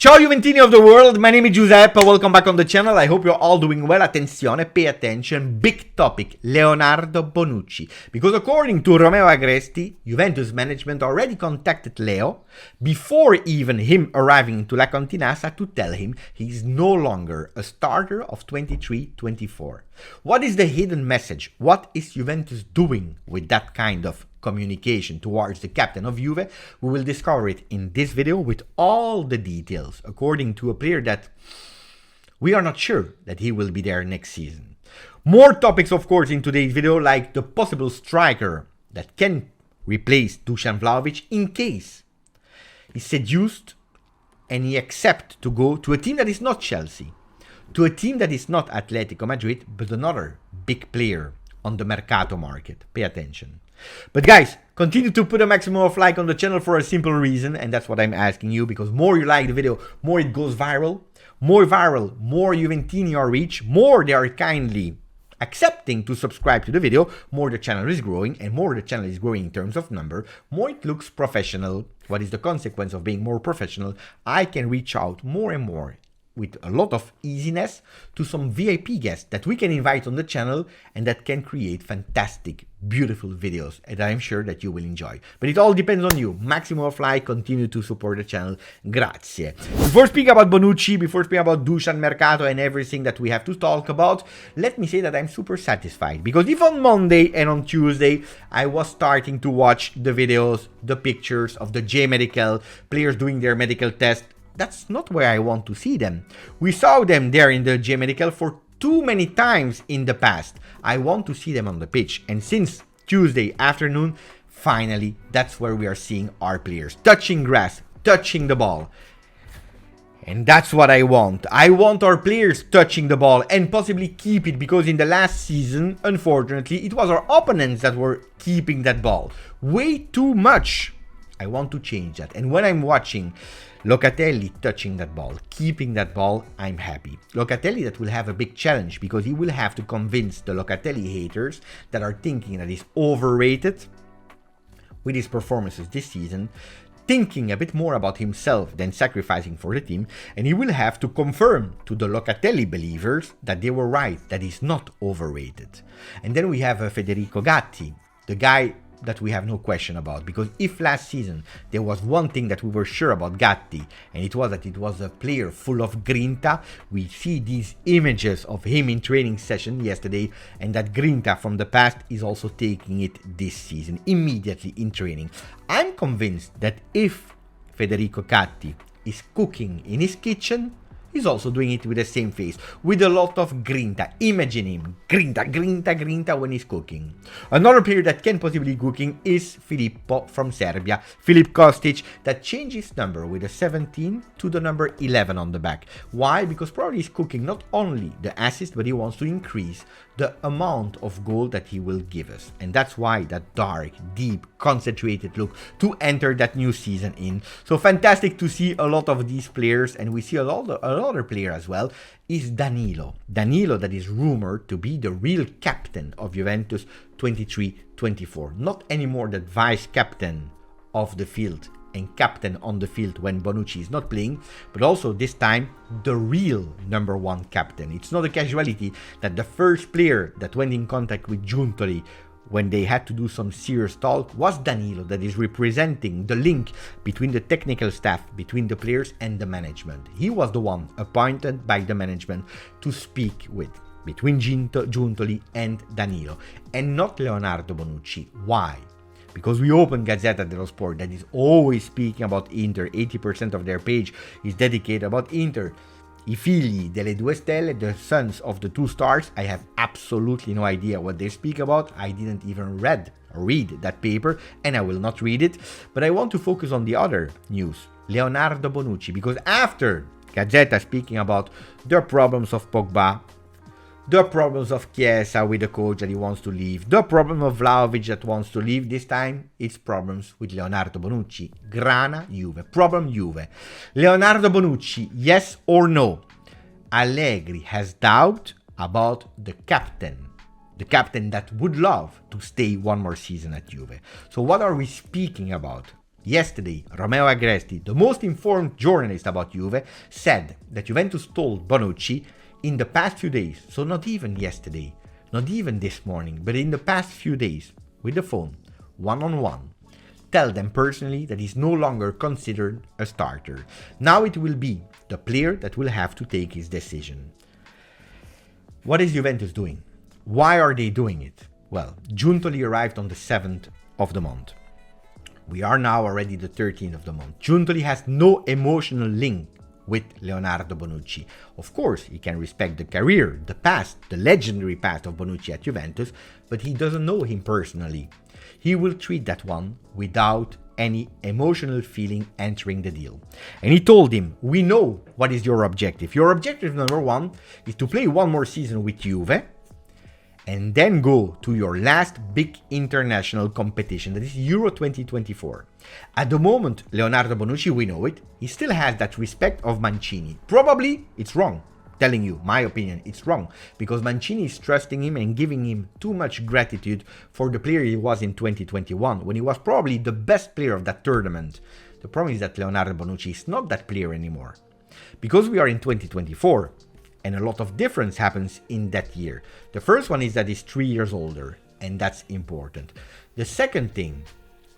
Ciao Juventini of the world, my name is Giuseppe, welcome back on the channel, I hope you're all doing well. Attenzione, pay attention, big topic, Leonardo Bonucci. Because according to Romeo Agresti, Juventus management already contacted Leo before even him arriving into La Continassa to tell him he's no longer a starter of 23-24. What is the hidden message? What is Juventus doing with that kind of communication towards the captain of Juve? We will discover it in this video with all the details, according to a player that we are not sure that he will be there next season. More topics, of course, in today's video, like the possible striker that can replace Dusan Vlahovic in case he's seduced and he accepts to go to a team that is not Chelsea, to a team that is not Atletico Madrid, but another big player on the Mercato market. Pay attention. But guys, continue to put a maximum of like on the channel for a simple reason, and that's what I'm asking you, because more you like the video, more it goes viral. More Juventini are reach, more they are kindly accepting to subscribe to the video, more the channel is growing, and more the channel is growing in terms of number, more it looks professional. What is the consequence of being more professional? I can reach out more and more with a lot of easiness to some VIP guests that we can invite on the channel and that can create fantastic, beautiful videos, and I'm sure that you will enjoy. But it all depends on you. Maximum of like, continue to support the channel. Grazie. Before speaking about Bonucci, before speaking about Dusan Mercato and everything that we have to talk about, let me say that I'm super satisfied, because if on Monday and on Tuesday I was starting to watch the videos, the pictures of the J Medical players doing their medical test, that's not where I want to see them. We saw them there in the J Medical for too many times in the past. I want to see them on the pitch. And since Tuesday afternoon, finally, that's where we are seeing our players touching grass, touching the ball. And that's what I want. I want our players touching the ball and possibly keep it, because in the last season, unfortunately, it was our opponents that were keeping that ball way too much. I want to change that. And when I'm watching Locatelli touching that ball, keeping that ball, I'm happy. Locatelli that will have a big challenge, because he will have to convince the Locatelli haters that are thinking that he's overrated with his performances this season, thinking a bit more about himself than sacrificing for the team, and he will have to confirm to the Locatelli believers that they were right, that he's not overrated. And then we have Federico Gatti, the guy that we have no question about, because if last season there was one thing that we were sure about Gatti, and it was that it was a player full of grinta. We see these images of him in training session yesterday, and that grinta from the past is also taking it this season immediately in training. I'm convinced that if Federico Gatti is cooking in his kitchen, he's also doing it with the same face, with a lot of grinta. Imagine him, grinta when he's cooking. Another player that can possibly be cooking is Filippo from Serbia, Filip Kostic, that changed his number with a 17 to the number 11 on the back. Why? Because probably he's cooking not only the assist, but he wants to increase the amount of goal that he will give us. And that's why that dark, deep, concentrated look to enter that new season in. So fantastic to see a lot of these players, and we see another player as well is Danilo. Danilo that is rumored to be the real captain of Juventus 23-24. Not anymore the vice captain of the field and captain on the field when Bonucci is not playing, but also this time the real number one captain. It's not a casualty that the first player that went in contact with Giuntoli when they had to do some serious talk was Danilo, that is representing the link between the technical staff, between the players and the management. He was the one appointed by the management to speak with between Giuntoli and Danilo, and not Leonardo Bonucci. Why? Because we open Gazzetta dello Sport that is always speaking about Inter. 80% of their page is dedicated about Inter. I figli delle due stelle, the sons of the two stars, I have absolutely no idea what they speak about. I didn't even read that paper, and I will not read it. But I want to focus on the other news, Leonardo Bonucci, because after Gazzetta speaking about the problems of Pogba, the problems of Chiesa with the coach that he wants to leave, the problem of Vlahovic that wants to leave, this time it's problems with Leonardo Bonucci. Grana Juve, problem Juve. Leonardo Bonucci, yes or no? Allegri has doubt about the captain that would love to stay one more season at Juve. So what are we speaking about? Yesterday, Romeo Agresti, the most informed journalist about Juve, said that Juventus told Bonucci in the past few days, so not even yesterday, not even this morning, but in the past few days, with the phone, one-on-one, tell them personally that he's no longer considered a starter. Now it will be the player that will have to take his decision. What is Juventus doing? Why are they doing it? Well, Giuntoli arrived on the 7th of the month. We are now already the 13th of the month. Giuntoli has no emotional link with Leonardo Bonucci. Of course, he can respect the career, the past, the legendary past of Bonucci at Juventus, but he doesn't know him personally. He will treat that one without any emotional feeling entering the deal. And he told him, we know what is your objective. Your objective number one is to play one more season with Juve and then go to your last big international competition, that is Euro 2024. At the moment, Leonardo Bonucci, we know it, he still has that respect of Mancini. Probably it's wrong. Telling you, my opinion, it's wrong, because Mancini is trusting him and giving him too much gratitude for the player he was in 2021, when he was probably the best player of that tournament. The problem is that Leonardo Bonucci is not that player anymore. Because we are in 2024, and a lot of difference happens in that year. The first one is that he's 3 years older, and that's important. The second thing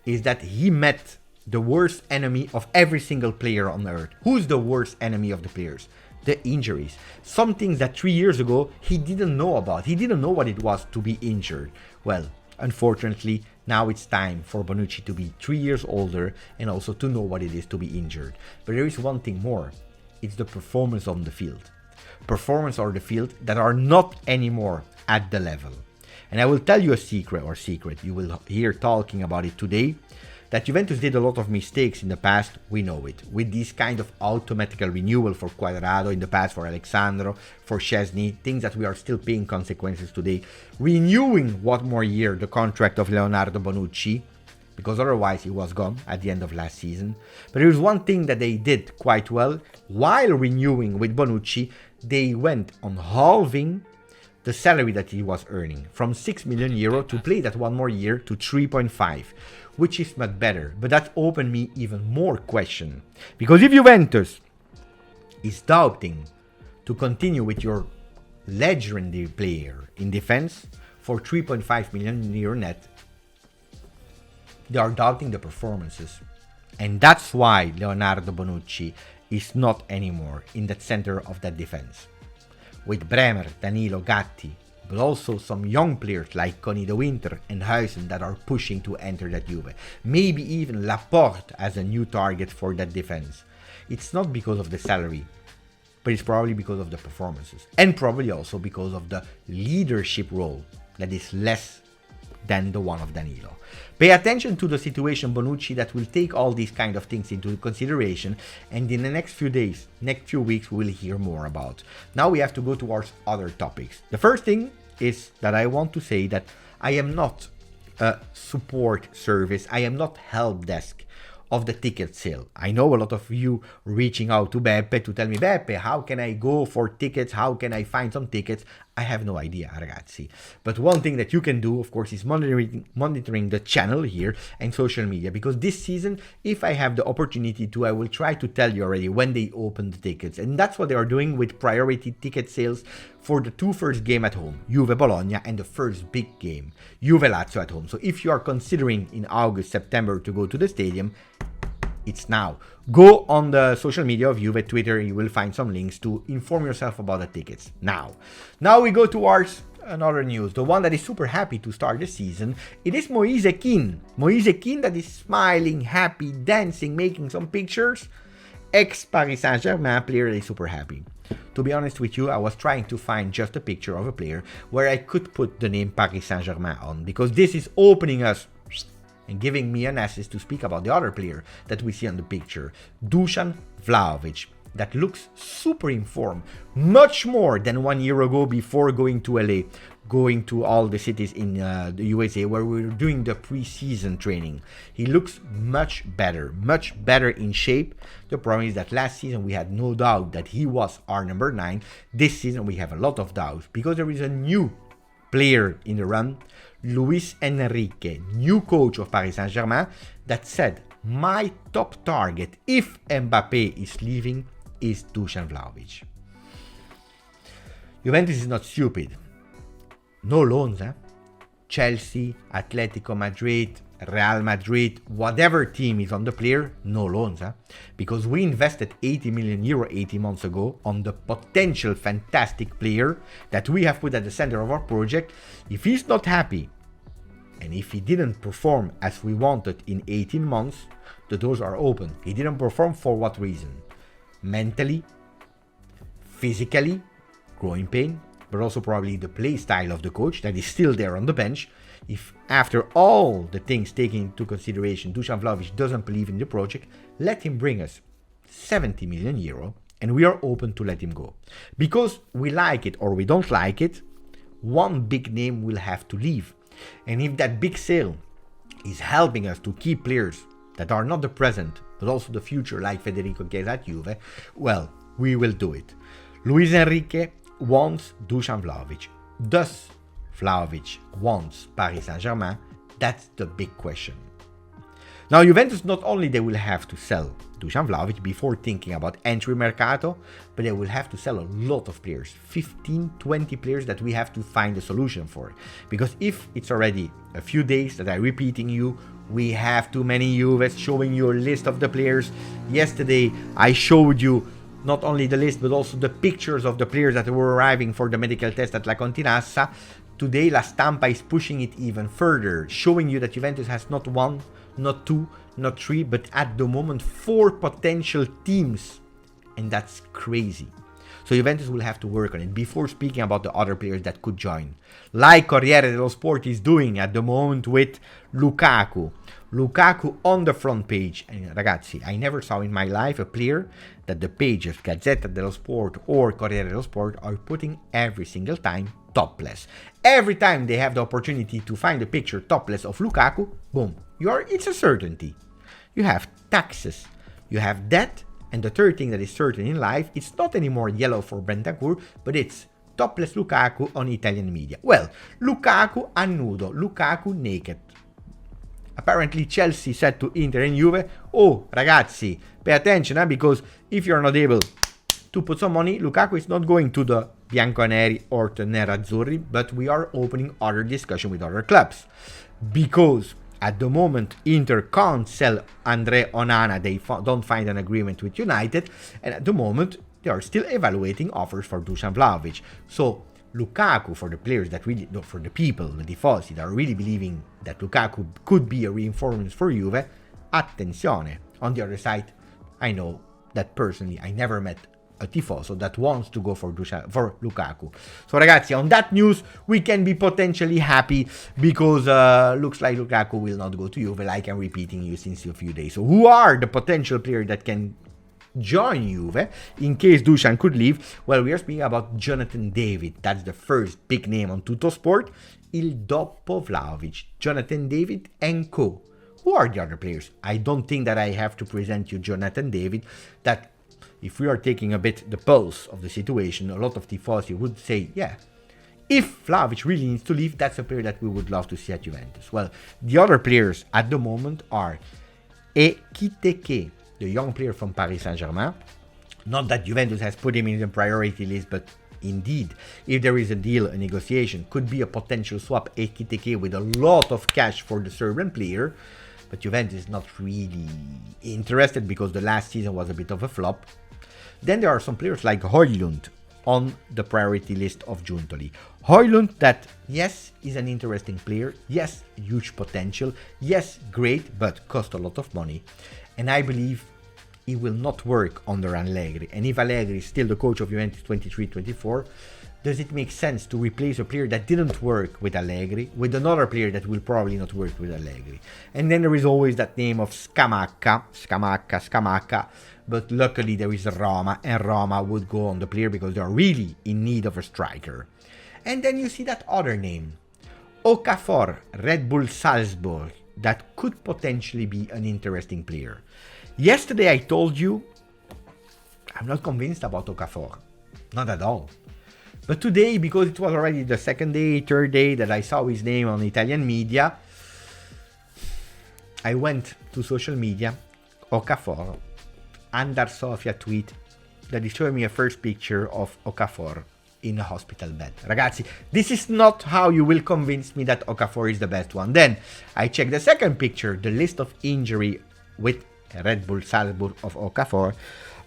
is that he met the worst enemy of every single player on earth. Who's the worst enemy of the players? The injuries. Some things that 3 years ago he didn't know about. He didn't know what it was to be injured. Well, unfortunately, now it's time for Bonucci to be 3 years older and also to know what it is to be injured. But there is one thing more. It's the performance on the field. Performance on the field that are not anymore at the level. And I will tell you a secret, you will hear talking about it today, that Juventus did a lot of mistakes in the past, we know it. With this kind of automatical renewal for Quadrado, in the past for Alexandro, for Szczesny, things that we are still paying consequences today. Renewing one more year the contract of Leonardo Bonucci, because otherwise he was gone at the end of last season. But there is one thing that they did quite well. While renewing with Bonucci, they went on halving the salary that he was earning from 6 million euro to play that one more year to 3.5, which is much better. But that opened me even more question. Because if Juventus is doubting to continue with your legendary player in defense for 3.5 million euro net, they are doubting the performances. And that's why Leonardo Bonucci is not anymore in the center of that defense. With Bremer, Danilo, Gatti, but also some young players like Conny de Winter and Huijsen that are pushing to enter that Juve. Maybe even Laporte as a new target for that defense. It's not because of the salary, but it's probably because of the performances. And probably also because of the leadership role that is less than the one of Danilo. Pay attention to the situation Bonucci that will take all these kind of things into consideration, and in the next few days, next few weeks, we will hear more about. Now we have to go towards other topics. The first thing is that I want to say that I am not a support service, I am not help desk of the ticket sale. I know a lot of you reaching out to Beppe to tell me, Beppe, how can I go for tickets? How can I find some tickets? I have no idea, ragazzi. But one thing that you can do, of course, is monitoring the channel here and social media. Because this season, if I have the opportunity to, I will try to tell you already when they open the tickets. And that's what they are doing with priority ticket sales for the two first games at home, Juve Bologna, and the first big game, Juve Lazio at home. So if you are considering in August, September to go to the stadium, it's now. Go on the social media of Juve, Twitter, you will find some links to inform yourself about the tickets. Now we go towards another news, the one that is super happy to start the season. It is Moise Kean. Moise Kean that is smiling, happy, dancing, making some pictures. Ex-Paris Saint-Germain player that is super happy. To be honest with you, I was trying to find just a picture of a player where I could put the name Paris Saint-Germain on, because this is opening us and giving me an access to speak about the other player that we see on the picture, Dusan Vlahovic, that looks super informed, much more than 1 year ago before going to LA, going to all the cities in the USA where we were doing the pre-season training. He looks much better in shape. The problem is that last season we had no doubt that he was our number 9. This season we have a lot of doubts because there is a new player in the run, Luis Enrique, new coach of Paris Saint-Germain, that said My top target, if Mbappe is leaving, is Dusan Vlahovic. Juventus is not stupid. No loans, eh? Chelsea, Atletico Madrid, Real Madrid, whatever team is on the player, no loans. Because we invested 80 million euro 18 months ago on the potential fantastic player that we have put at the center of our project. If he's not happy, and if he didn't perform as we wanted in 18 months, the doors are open. He didn't perform for what reason? Mentally, physically, growing pain, but also probably the play style of the coach that is still there on the bench. If after all the things taken into consideration, Dusan Vlahovic doesn't believe in the project, let him bring us 70 million euro and we are open to let him go. Because we like it or we don't like it, one big name will have to leave. And if that big sale is helping us to keep players that are not the present, but also the future, like Federico Chiesa at Juve, well, we will do it. Luis Enrique wants Dusan Vlahovic. Does Vlahovic wants Paris Saint-Germain? That's the big question. Now, Juventus, not only they will have to sell Dusan Vlahovic before thinking about entry mercato, but they will have to sell a lot of players, 15, 20 players that we have to find a solution for. Because if it's already a few days that I'm repeating you, we have too many Juves, showing you a list of the players. Yesterday, I showed you not only the list, but also the pictures of the players that were arriving for the medical test at La Continassa. Today, La Stampa is pushing it even further, showing you that Juventus has not one, not two, not three, but at the moment 4 potential teams. And that's crazy. So Juventus will have to work on it before speaking about the other players that could join. Like Corriere dello Sport is doing at the moment with Lukaku. Lukaku on the front page. And ragazzi, I never saw in my life a player that the pages Gazzetta dello Sport or Corriere dello Sport are putting every single time topless. Every time they have the opportunity to find a picture topless of Lukaku, boom, it's a certainty. You have taxes, you have debt, and the third thing that is certain in life, it's not anymore yellow for Bentancur, but it's topless Lukaku on Italian media. Well, Lukaku a nudo, Lukaku naked. Apparently Chelsea said to Inter and Juve, oh ragazzi, pay attention, because if you're not able to put some money, Lukaku is not going to the Bianconeri or to Nerazzurri, but we are opening other discussion with other clubs. Because at the moment, Inter can't sell Andre Onana, they don't find an agreement with United, and at the moment, they are still evaluating offers for Dusan Vlahovic. So, Lukaku, for the players that really, no, for the people, the tifosi, that are really believing that Lukaku could be a reinforcement for Juve, attenzione. On the other side, I know that personally, I never met a tifoso that wants to go for Lukaku. So ragazzi, on that news, we can be potentially happy because looks like Lukaku will not go to Juve, like I'm repeating you since a few days. So who are the potential players that can join Juve in case Dusan could leave? Well, we are speaking about Jonathan David. That's the first big name on Tuttosport. Il dopo Vlahovic, Jonathan David and co. Who are the other players? I don't think that I have to present you Jonathan David. That if we are taking a bit the pulse of the situation, a lot of tifosi would say, yeah, if Vlahovic really needs to leave, that's a player that we would love to see at Juventus. Well, the other players at the moment are Ekitike, the young player from Paris Saint-Germain. Not that Juventus has put him in the priority list, but indeed, if there is a deal, a negotiation, could be a potential swap Ekitike with a lot of cash for the Serbian player. But Juventus is not really interested because the last season was a bit of a flop. Then there are some players like Højlund on the priority list of Giuntoli. Højlund, that, yes, is an interesting player. Yes, huge potential. Yes, great, but cost a lot of money. And I believe he will not work under Allegri. And if Allegri is still the coach of Juventus 23-24, does it make sense to replace a player that didn't work with Allegri with another player that will probably not work with Allegri? And then there is always that name of Scamacca. But luckily there is Roma, and Roma would go on the player because they are really in need of a striker. And then you see that other name, Okafor, Red Bull Salzburg, that could potentially be an interesting player. Yesterday I told you I'm not convinced about Okafor, not at all. But today, because it was already the second day, third day that I saw his name on Italian media, I went to social media, Okafor, Andar Sofia tweet that is showing me a first picture of Okafor in a hospital bed. Ragazzi, this is not how you will convince me that Okafor is the best one. Then I check the second picture, the list of injury with Red Bull Salzburg of Okafor.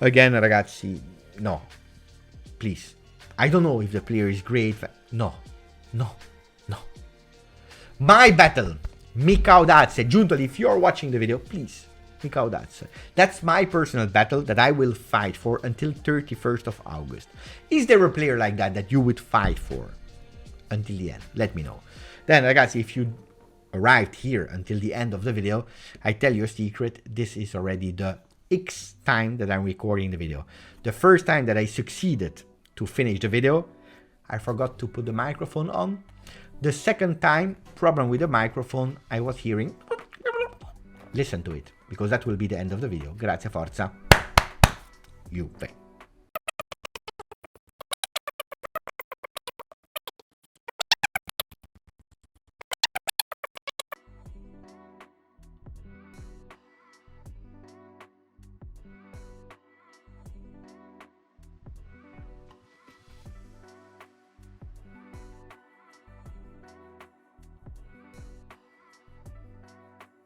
Again, ragazzi, no, please. I don't know if the player is great. No. My battle, Mika Audace. Giuntoli, if you're watching the video, please, Mika Audace. That's my personal battle that I will fight for until 31st of August. Is there a player like that you would fight for until the end? Let me know. Then, ragazzi, if you arrived here until the end of the video, I tell you a secret. This is already the X time that I'm recording the video. The first time that I succeeded to finish the video, I forgot to put the microphone on. The second time, problem with the microphone, I was hearing. Listen to it, because that will be the end of the video. Grazie, forza. Juve.